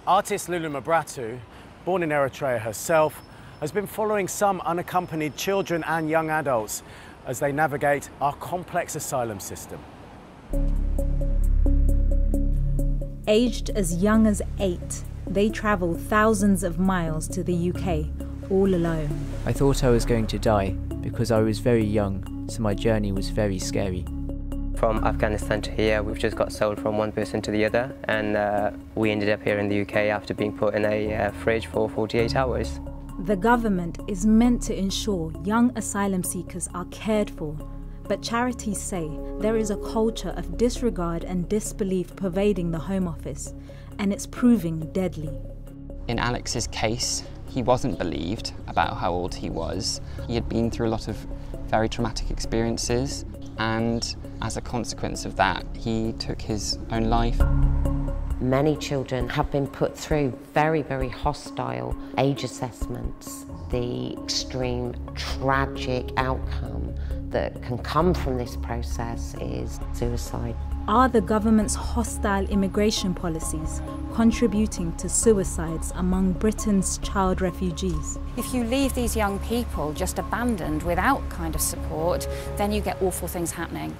Artist Lula Mebrahtu, born in Eritrea herself, has been following some unaccompanied children and young adults as they navigate our complex asylum system. Aged as young as 8, they travel thousands of miles to the UK, all alone. I thought I was going to die because I was very young, so my journey was very scary. From Afghanistan to here, we've just got sold from one person to the other, and we ended up here in the UK after being put in a fridge for 48 hours. The government is meant to ensure young asylum seekers are cared for, but charities say there is a culture of disregard and disbelief pervading the Home Office, and it's proving deadly. In Alex's case, he wasn't believed about how old he was. He had been through a lot of very traumatic experiences, and as a consequence of that, he took his own life. Many children have been put through very, very hostile age assessments. The extreme tragic outcome that can come from this process is suicide. Are the government's hostile immigration policies contributing to suicides among Britain's child refugees? If you leave these young people just abandoned without kind of support, then you get awful things happening.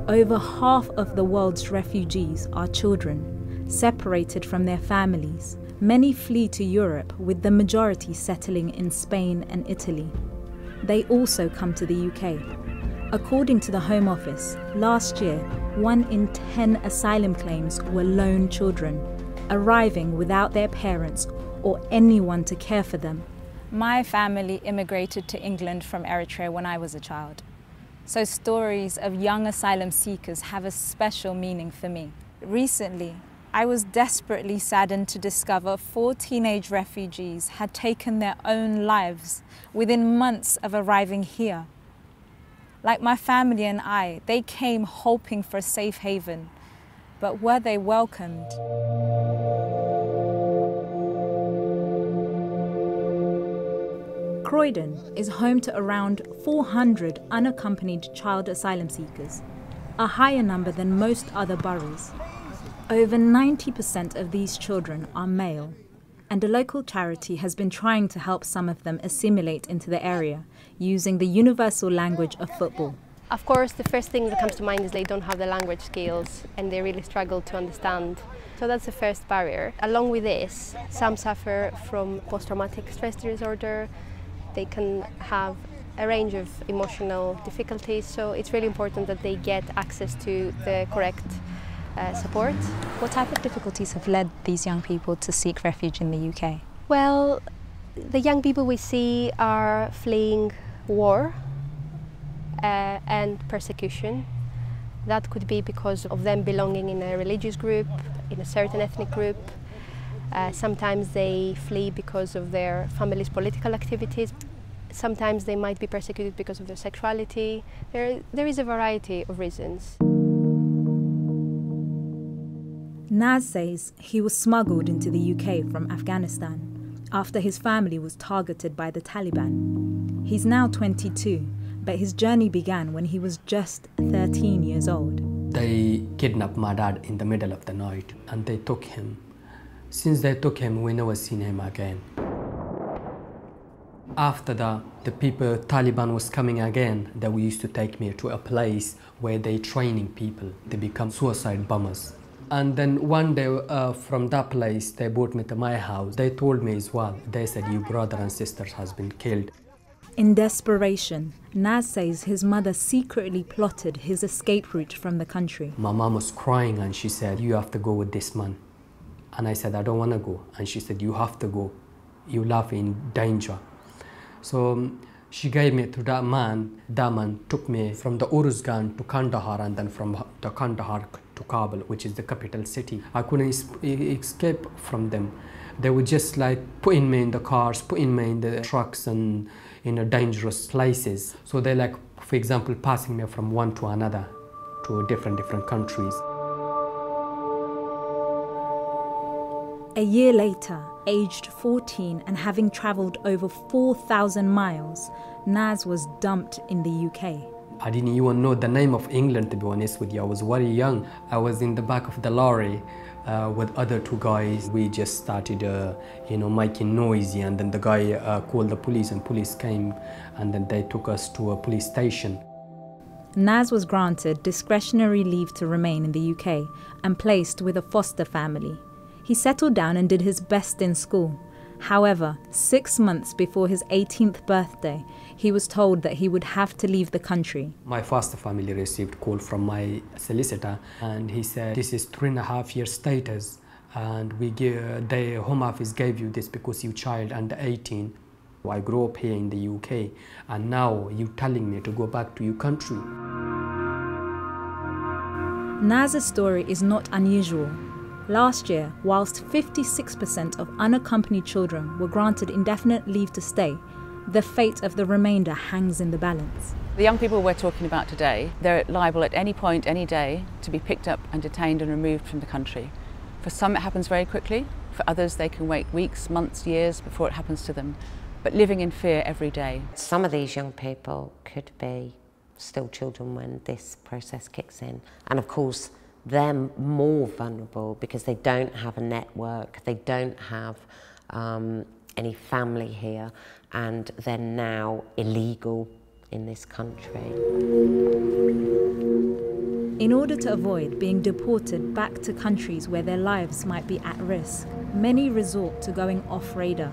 Over half of the world's refugees are children, separated from their families. Many flee to Europe, with the majority settling in Spain and Italy. They also come to the UK. According to the Home Office, last year, 1 in 10 asylum claims were lone children, arriving without their parents or anyone to care for them. My family immigrated to England from Eritrea when I was a child. So stories of young asylum seekers have a special meaning for me. Recently, I was desperately saddened to discover 4 teenage refugees had taken their own lives within months of arriving here. Like my family and I, they came hoping for a safe haven, but were they welcomed? Croydon is home to around 400 unaccompanied child asylum seekers, a higher number than most other boroughs. Over 90% of these children are male, and a local charity has been trying to help some of them assimilate into the area using the universal language of football. Of course, the first thing that comes to mind is they don't have the language skills and they really struggle to understand. So that's the first barrier. Along with this, some suffer from post-traumatic stress disorder. They can have a range of emotional difficulties, so it's really important that they get access to the correct support. What type of difficulties have led these young people to seek refuge in the UK? Well, the young people we see are fleeing war and persecution. That could be because of them belonging in a religious group, in a certain ethnic group. Sometimes they flee because of their family's political activities. Sometimes they might be persecuted because of their sexuality. There is a variety of reasons. Naz says he was smuggled into the UK from Afghanistan after his family was targeted by the Taliban. He's now 22, but his journey began when he was just 13 years old. They kidnapped my dad in the middle of the night and they took him. Since they took him, we never seen him again. After that, the people, Taliban was coming again, that we used to take me to a place where they training people to become suicide bombers. And then one day from that place, they brought me to my house. They told me as well, they said, your brother and sister has been killed. In desperation, Naz says his mother secretly plotted his escape route from the country. My mom was crying and she said, you have to go with this man. And I said, I don't want to go. And she said, you have to go. You live in danger. So she gave me to that man. That man took me from the Uruzgan to Kandahar and then from the Kandahar to Kabul, which is the capital city. I couldn't escape from them. They were just like putting me in the cars, putting me in the trucks and in dangerous places. So they like, for example, passing me from one to another to different countries. A year later, aged 14 and having travelled over 4,000 miles, Naz was dumped in the UK. I didn't even know the name of England, to be honest with you. I was very young. I was in the back of the lorry with other two guys. We just started, making noisy, and then the guy called the police, and police came, and then they took us to a police station. Naz was granted discretionary leave to remain in the UK and placed with a foster family. He settled down and did his best in school. However, 6 months before his 18th birthday, he was told that he would have to leave the country. My foster family received a call from my solicitor, and he said, this is 3.5-year status, and the Home Office gave you this because you're child under 18. I grew up here in the UK, and now you're telling me to go back to your country. Naz's story is not unusual. Last year, whilst 56% of unaccompanied children were granted indefinite leave to stay, the fate of the remainder hangs in the balance. The young people we're talking about today, they're liable at any point, any day, to be picked up and detained and removed from the country. For some it happens very quickly, for others they can wait weeks, months, years before it happens to them, but living in fear every day. Some of these young people could be still children when this process kicks in. And of course, they're more vulnerable because they don't have a network, they don't have any family here, and they're now illegal in this country. In order to avoid being deported back to countries where their lives might be at risk, many resort to going off-radar,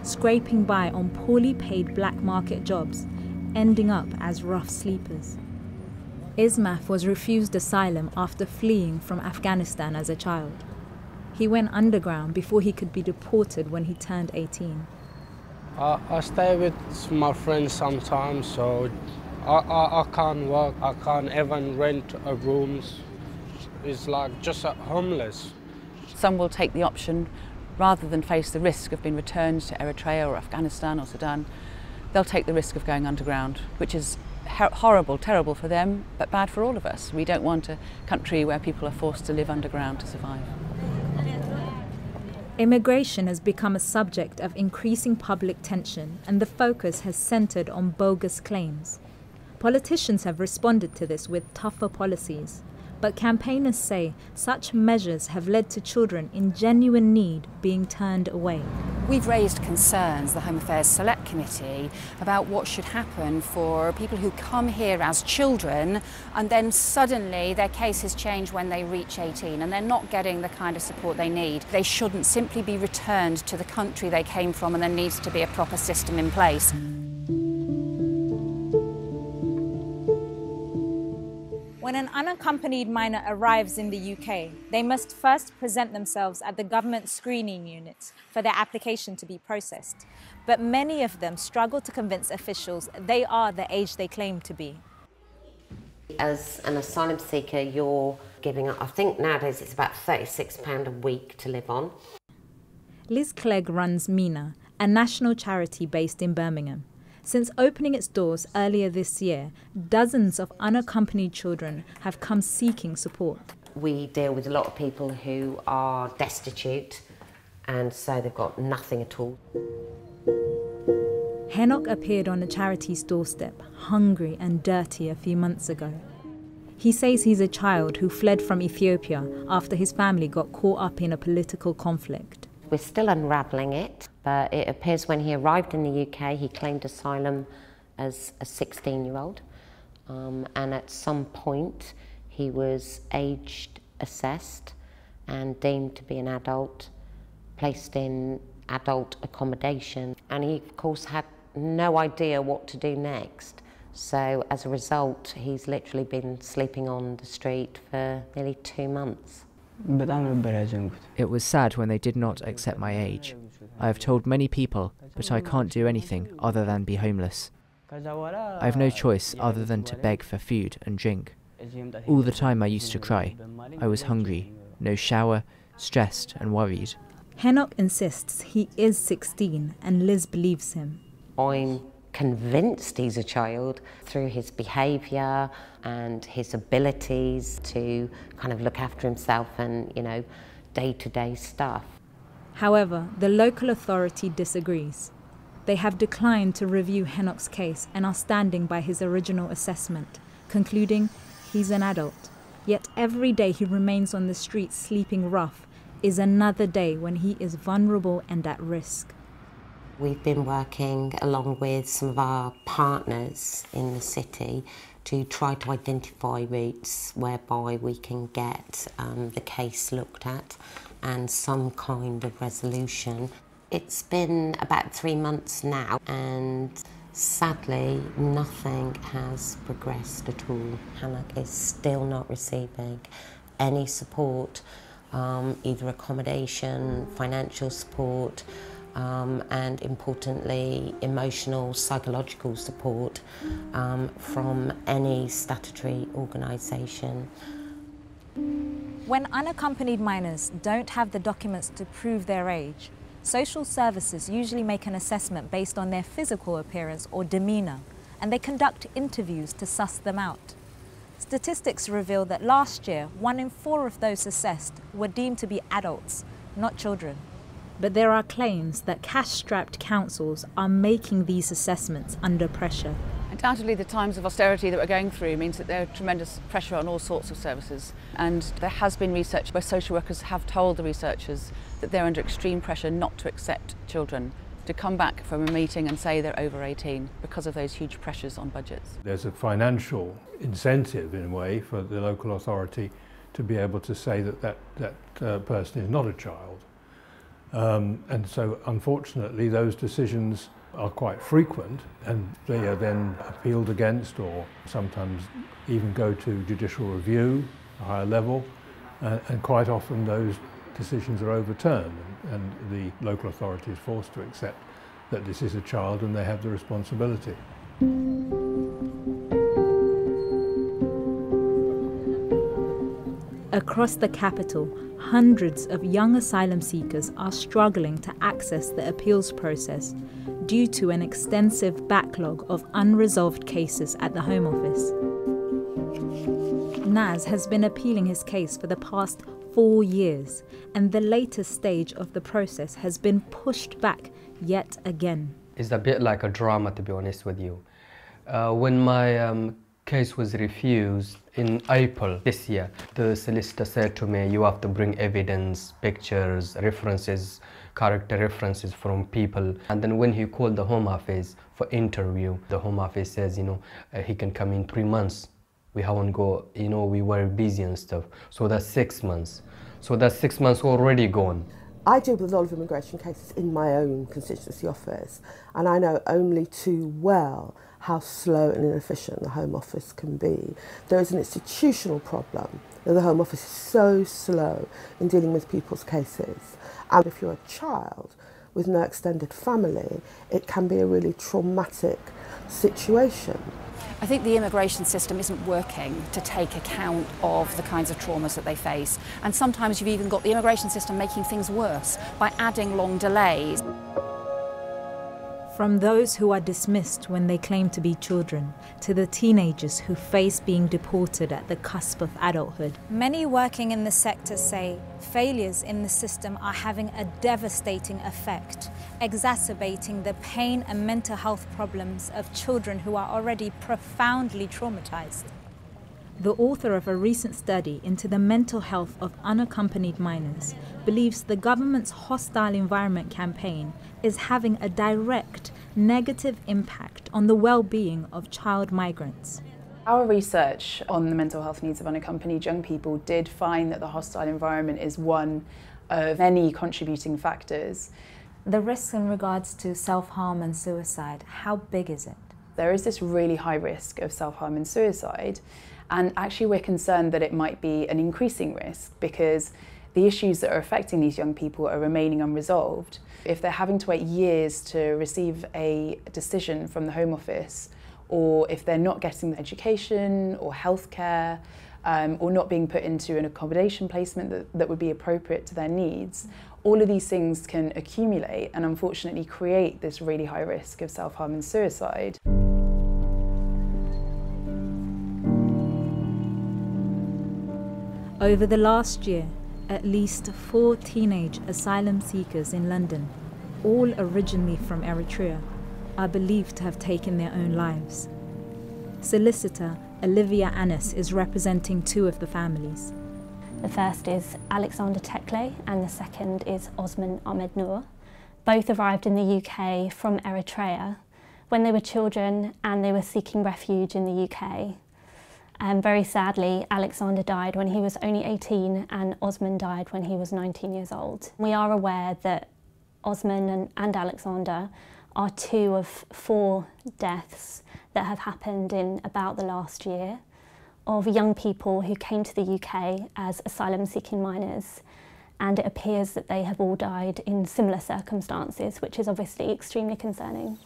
scraping by on poorly paid black market jobs, ending up as rough sleepers. Ismath was refused asylum after fleeing from Afghanistan as a child. He went underground before he could be deported when he turned 18. I stay with my friends sometimes, so I can't work, I can't even rent a room. It's like just homeless. Some will take the option, rather than face the risk of being returned to Eritrea or Afghanistan or Sudan, they'll take the risk of going underground, which is horrible, terrible for them, but bad for all of us. We don't want a country where people are forced to live underground to survive. Immigration has become a subject of increasing public tension, and the focus has centred on bogus claims. Politicians have responded to this with tougher policies, but campaigners say such measures have led to children in genuine need being turned away. We've raised concerns, the Home Affairs Select Committee, about what should happen for people who come here as children and then suddenly their cases change when they reach 18 and they're not getting the kind of support they need. They shouldn't simply be returned to the country they came from, and there needs to be a proper system in place. When an unaccompanied minor arrives in the UK, they must first present themselves at the government screening unit for their application to be processed. But many of them struggle to convince officials they are the age they claim to be. As an asylum seeker, you're giving up, I think nowadays it's about £36 a week to live on. Liz Clegg runs MENA, a national charity based in Birmingham. Since opening its doors earlier this year, dozens of unaccompanied children have come seeking support. We deal with a lot of people who are destitute, and so they've got nothing at all. Henok appeared on a charity's doorstep, hungry and dirty, a few months ago. He says he's a child who fled from Ethiopia after his family got caught up in a political conflict. We're still unravelling it, but it appears when he arrived in the UK, he claimed asylum as a 16-year-old. And at some point, he was aged assessed and deemed to be an adult, placed in adult accommodation. And he, of course, had no idea what to do next. So as a result, he's literally been sleeping on the street for nearly 2 months. It was sad when they did not accept my age. I have told many people, but I can't do anything other than be homeless. I have no choice other than to beg for food and drink. All the time I used to cry. I was hungry, no shower, stressed and worried. Henok insists he is 16 and Liz believes him. I'm convinced he's a child through his behaviour and his abilities to kind of look after himself and, you know, day-to-day stuff. However, the local authority disagrees. They have declined to review Henok's case and are standing by his original assessment, concluding he's an adult. Yet every day he remains on the streets sleeping rough is another day when he is vulnerable and at risk. We've been working along with some of our partners in the city to try to identify routes whereby we can get the case looked at and some kind of resolution. It's been about 3 months now, and sadly nothing has progressed at all. Henok is still not receiving any support, either accommodation, financial support, and importantly emotional, psychological support from any statutory organisation. When unaccompanied minors don't have the documents to prove their age, social services usually make an assessment based on their physical appearance or demeanour, and they conduct interviews to suss them out. Statistics reveal that last year, 1 in 4 of those assessed were deemed to be adults, not children. But there are claims that cash-strapped councils are making these assessments under pressure. Undoubtedly, the times of austerity that we're going through means that there's tremendous pressure on all sorts of services. And there has been research where social workers have told the researchers that they're under extreme pressure not to accept children, to come back from a meeting and say they're over 18 because of those huge pressures on budgets. There's a financial incentive, in a way, for the local authority to be able to say that person is not a child. And so, unfortunately, those decisions are quite frequent, and they are then appealed against, or sometimes even go to judicial review, a higher level, and quite often those decisions are overturned, and the local authority is forced to accept that this is a child and they have the responsibility. Across the capital, hundreds of young asylum seekers are struggling to access the appeals process due to an extensive backlog of unresolved cases at the Home Office. Naz has been appealing his case for the past 4 years, and the latest stage of the process has been pushed back yet again. It's a bit like a drama, to be honest with you. When my case was refused in April this year, the solicitor said to me, you have to bring evidence, pictures, references, character references from people. And then when he called the Home Office for interview, the Home Office says, he can come in 3 months. We haven't go, we were busy and stuff. So that's 6 months. So that's 6 months already gone. I deal with a lot of immigration cases in my own constituency office, and I know only too well how slow and inefficient the Home Office can be. There is an institutional problem that the Home Office is so slow in dealing with people's cases. And if you're a child with no extended family, it can be a really traumatic situation. I think the immigration system isn't working to take account of the kinds of traumas that they face. And sometimes you've even got the immigration system making things worse by adding long delays. From those who are dismissed when they claim to be children, to the teenagers who face being deported at the cusp of adulthood. Many working in the sector say failures in the system are having a devastating effect, exacerbating the pain and mental health problems of children who are already profoundly traumatized. The author of a recent study into the mental health of unaccompanied minors believes the government's hostile environment campaign is having a direct negative impact on the well-being of child migrants. Our research on the mental health needs of unaccompanied young people did find that the hostile environment is one of many contributing factors. The risk in regards to self-harm and suicide, how big is it? There is this really high risk of self-harm and suicide, and actually we're concerned that it might be an increasing risk because the issues that are affecting these young people are remaining unresolved. If they're having to wait years to receive a decision from the Home Office, or if they're not getting education or healthcare, or not being put into an accommodation placement that would be appropriate to their needs, all of these things can accumulate and unfortunately create this really high risk of self-harm and suicide. Over the last year, At least 4 teenage asylum seekers in London, all originally from Eritrea, are believed to have taken their own lives. Solicitor Olivia Annis is representing 2 of the families. The first is Alexander Tekle and the second is Osman Ahmednur. Both arrived in the UK from Eritrea when they were children and they were seeking refuge in the UK. And very sadly, Alexander died when he was only 18 and Osman died when he was 19 years old. We are aware that Osman and Alexander are 2 of 4 deaths that have happened in about the last year of young people who came to the UK as asylum-seeking minors, and it appears that they have all died in similar circumstances, which is obviously extremely concerning.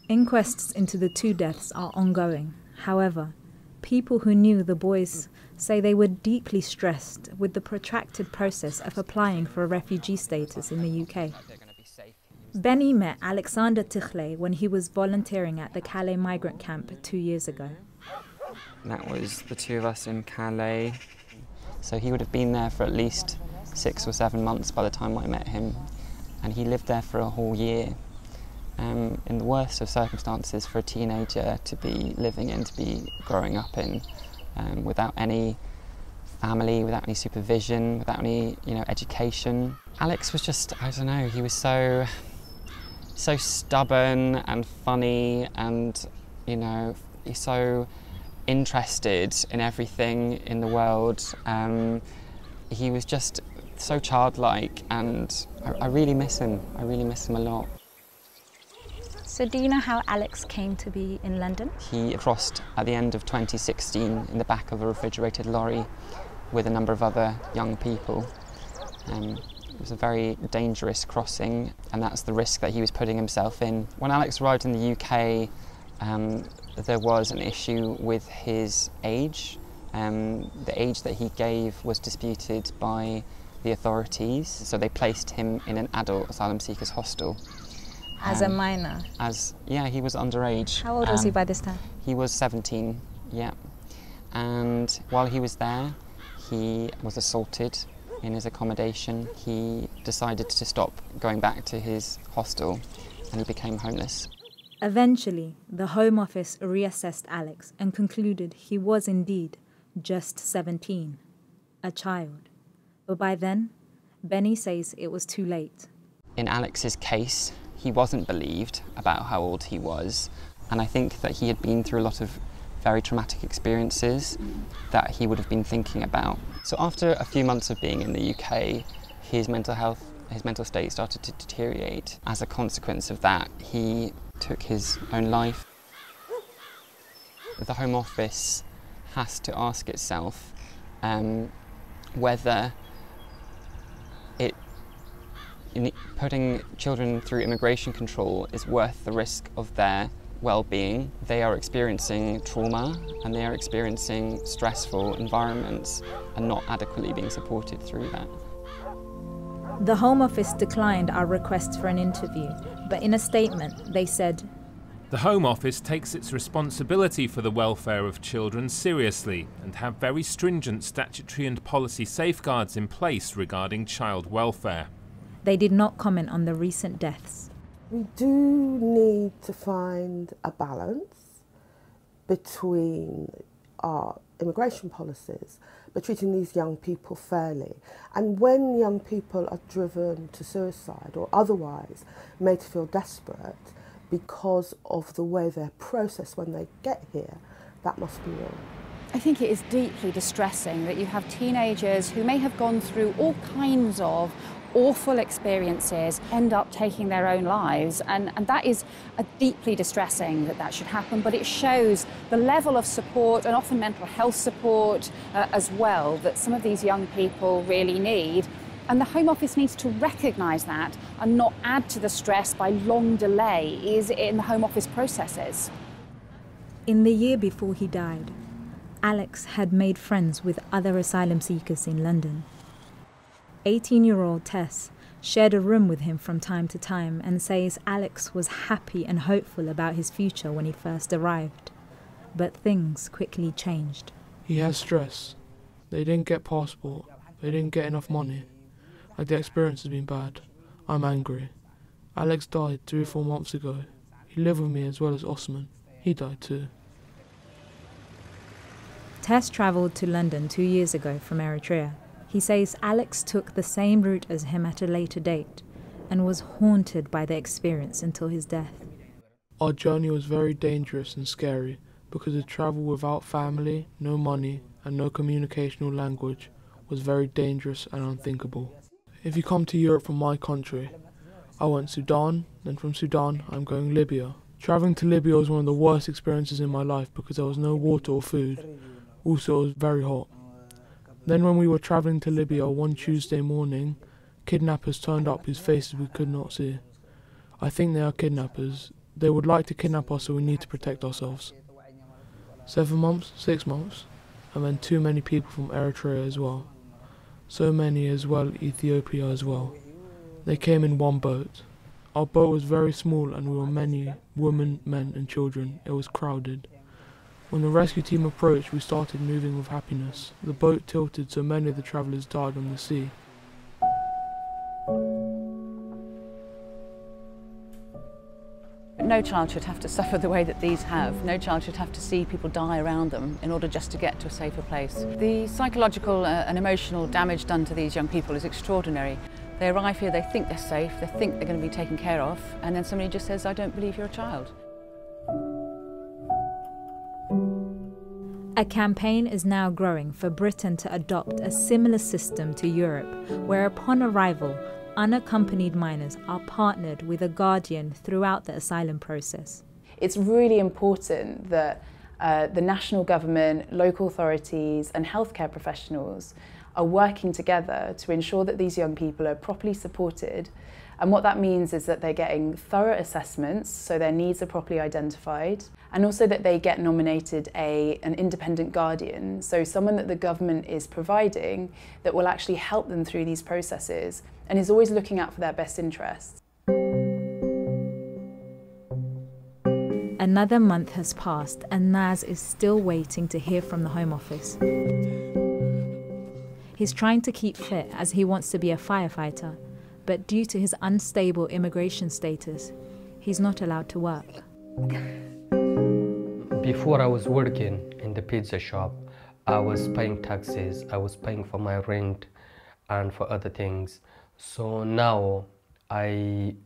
Inquests into the 2 deaths are ongoing. However, people who knew the boys say they were deeply stressed with the protracted process of applying for a refugee status in the UK. Benny met Alexander Tekle when he was volunteering at the Calais migrant camp 2 years ago. That was the 2 of us in Calais. So he would have been there for at least 6 or 7 months by the time I met him. And he lived there for a whole year. In the worst of circumstances for a teenager to be living in, to be growing up in, without any family, without any supervision, without any, education. Alex was just, I don't know, he was so stubborn and funny and, he's so interested in everything in the world. He was just so childlike and I really miss him. I really miss him a lot. So do you know how Alex came to be in London? He crossed at the end of 2016 in the back of a refrigerated lorry with a number of other young people. It was a very dangerous crossing, and that's the risk that he was putting himself in. When Alex arrived in the UK, there was an issue with his age. The age that he gave was disputed by the authorities, so they placed him in an adult asylum seekers hostel. As a minor? Yeah, he was underage. How old was he by this time? He was 17, yeah. And while he was there, he was assaulted in his accommodation. He decided to stop going back to his hostel and he became homeless. Eventually, the Home Office reassessed Alex and concluded he was indeed just 17, a child. But by then, Benny says it was too late. In Alex's case, he wasn't believed about how old he was, and I think that he had been through a lot of very traumatic experiences that he would have been thinking about. So after a few months of being in the UK, his mental state started to deteriorate. As a consequence of that, he took his own life. The Home Office has to ask itself whether putting children through immigration control is worth the risk of their well-being. They are experiencing trauma and they are experiencing stressful environments and not adequately being supported through that. The Home Office declined our request for an interview, but in a statement they said, "The Home Office takes its responsibility for the welfare of children seriously and have very stringent statutory and policy safeguards in place regarding child welfare." They did not comment on the recent deaths. We do need to find a balance between our immigration policies, but treating these young people fairly. And when young people are driven to suicide or otherwise made to feel desperate because of the way they're processed when they get here, that must be wrong. I think it is deeply distressing that you have teenagers who may have gone through all kinds of awful experiences end up taking their own lives, and that is deeply distressing that should happen, but it shows the level of support and often mental health support as well that some of these young people really need, and the Home Office needs to recognise that and not add to the stress by long delays in the Home Office processes. In the year before he died, Alex had made friends with other asylum seekers in London. 18-year-old Tess shared a room with him from time to time and says Alex was happy and hopeful about his future when he first arrived. But things quickly changed. He has stress. They didn't get passport. They didn't get enough money. Like, the experience has been bad. I'm angry. Alex died 3 or 4 months ago. He lived with me as well as Osman. He died too. Tess travelled to London 2 years ago from Eritrea. He says Alex took the same route as him at a later date and was haunted by the experience until his death. Our journey was very dangerous and scary because the travel without family, no money and no communicational language was very dangerous and unthinkable. If you come to Europe from my country, I went Sudan, then from Sudan I'm going Libya. Travelling to Libya was one of the worst experiences in my life because there was no water or food. Also, it was very hot. Then when we were travelling to Libya one Tuesday morning, kidnappers turned up whose faces we could not see. I think they are kidnappers. They would like to kidnap us, so we need to protect ourselves. 7 months, 6 months, and then too many people from Eritrea as well. So many as well, Ethiopia as well. They came in one boat. Our boat was very small and we were many, women, men and children. It was crowded. When the rescue team approached, we started moving with happiness. The boat tilted, so many of the travellers died on the sea. No child should have to suffer the way that these have. No child should have to see people die around them in order just to get to a safer place. The psychological and emotional damage done to these young people is extraordinary. They arrive here, they think they're safe, they think they're going to be taken care of, and then somebody just says, I don't believe you're a child. A campaign is now growing for Britain to adopt a similar system to Europe, where upon arrival, unaccompanied minors are partnered with a guardian throughout the asylum process. It's really important that the national government, local authorities and healthcare professionals are working together to ensure that these young people are properly supported. And what that means is that they're getting thorough assessments, so their needs are properly identified, and also that they get nominated an independent guardian, so someone that the government is providing that will actually help them through these processes and is always looking out for their best interests. Another month has passed and Naz is still waiting to hear from the Home Office. He's trying to keep fit as he wants to be a firefighter, but due to his unstable immigration status, he's not allowed to work. Before I was working in the pizza shop, I was paying taxes, I was paying for my rent and for other things. So now they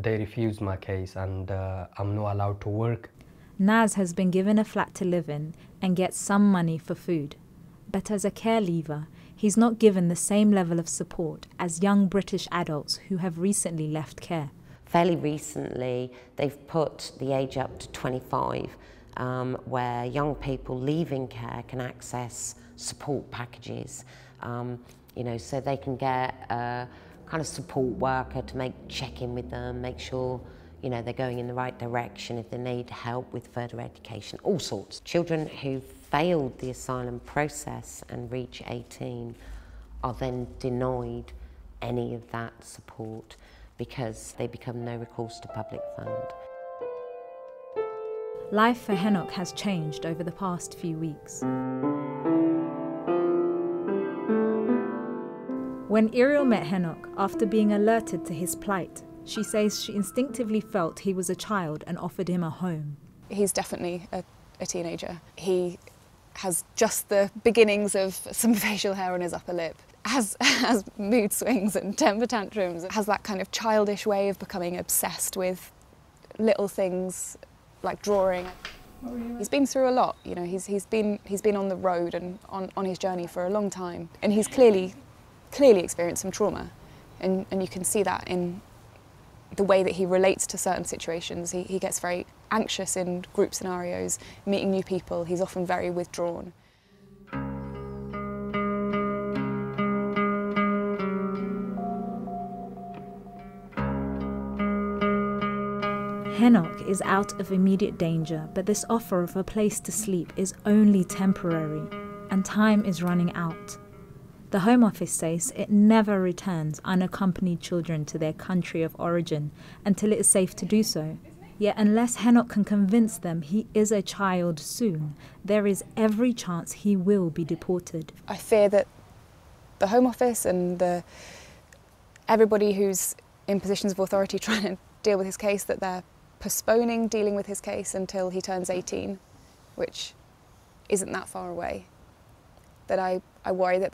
refused my case and I'm not allowed to work. Naz has been given a flat to live in and gets some money for food. But as a care leaver, he's not given the same level of support as young British adults who have recently left care. Fairly recently, they've put the age up to 25, where young people leaving care can access support packages, so they can get a kind of support worker to check in with them, make sure they're going in the right direction if they need help with further education, all sorts. Children who failed the asylum process and reach 18 are then denied any of that support because they become no recourse to public fund. Life for Henok has changed over the past few weeks. When Ariel met Henok after being alerted to his plight, she says she instinctively felt he was a child and offered him a home. He's definitely a teenager. He has just the beginnings of some facial hair on his upper lip, has mood swings and temper tantrums, has that kind of childish way of becoming obsessed with little things like drawing. He's been through a lot, he's been on the road and on his journey for a long time, and he's clearly experienced some trauma, and you can see that in the way that he relates to certain situations. He gets very anxious in group scenarios, meeting new people. He's often very withdrawn. Henok is out of immediate danger, but this offer of a place to sleep is only temporary, and time is running out. The Home Office says it never returns unaccompanied children to their country of origin until it is safe to do so. Yet unless Henok can convince them he is a child soon, there is every chance he will be deported. I fear that the Home Office and everybody who's in positions of authority trying to deal with his case, that they're postponing dealing with his case until he turns 18, which isn't that far away. That I worry that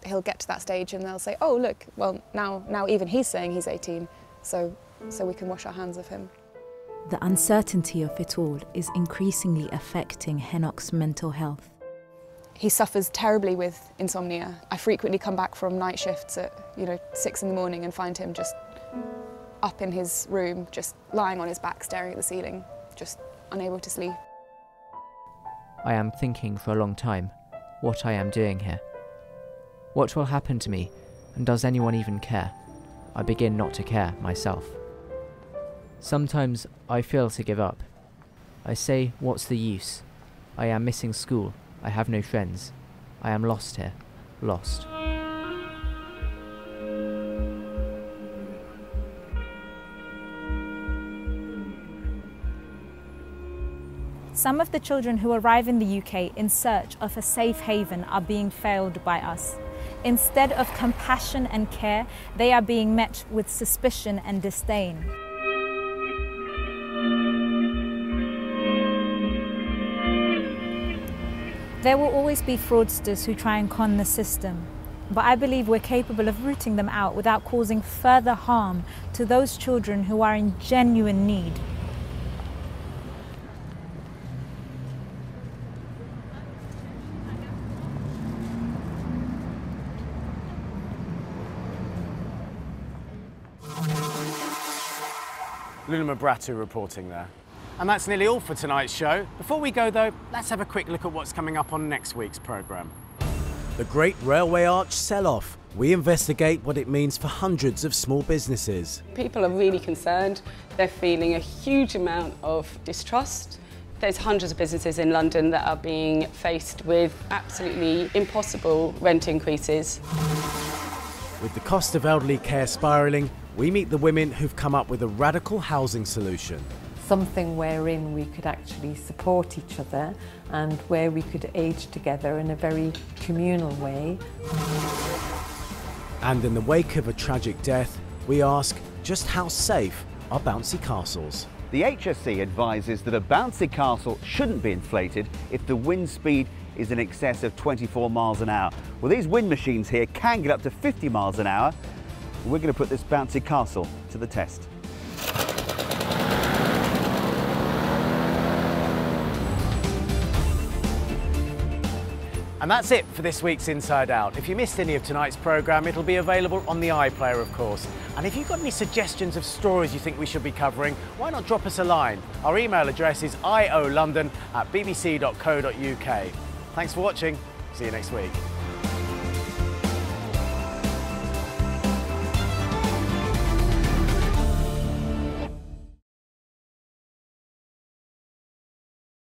he'll get to that stage and they'll say, oh look, well now even he's saying he's 18, so we can wash our hands of him. The uncertainty of it all is increasingly affecting Henok's mental health. He suffers terribly with insomnia. I frequently come back from night shifts at 6 in the morning and find him just up in his room, just lying on his back, staring at the ceiling, just unable to sleep. I am thinking for a long time what I am doing here. What will happen to me, and does anyone even care? I begin not to care myself. Sometimes I feel to give up. I say, what's the use? I am missing school. I have no friends. I am lost here. Lost. Some of the children who arrive in the UK in search of a safe haven are being failed by us. Instead of compassion and care, they are being met with suspicion and disdain. There will always be fraudsters who try and con the system, but I believe we're capable of rooting them out without causing further harm to those children who are in genuine need. Lula Mebrahtu reporting there. And that's nearly all for tonight's show. Before we go though, let's have a quick look at what's coming up on next week's programme. The Great Railway Arch Sell-Off. We investigate what it means for hundreds of small businesses. People are really concerned. They're feeling a huge amount of distrust. There's hundreds of businesses in London that are being faced with absolutely impossible rent increases. With the cost of elderly care spiralling, we meet the women who've come up with a radical housing solution. Something wherein we could actually support each other and where we could age together in a very communal way. And in the wake of a tragic death, we ask, just how safe are bouncy castles? The HSC advises that a bouncy castle shouldn't be inflated if the wind speed is in excess of 24 miles an hour. Well, these wind machines here can get up to 50 miles an hour. We're going to put this bouncy castle to the test. And that's it for this week's Inside Out. If you missed any of tonight's programme, it'll be available on the iPlayer, of course. And if you've got any suggestions of stories you think we should be covering, why not drop us a line? Our email address is iolondon@bbc.co.uk. Thanks for watching. See you next week.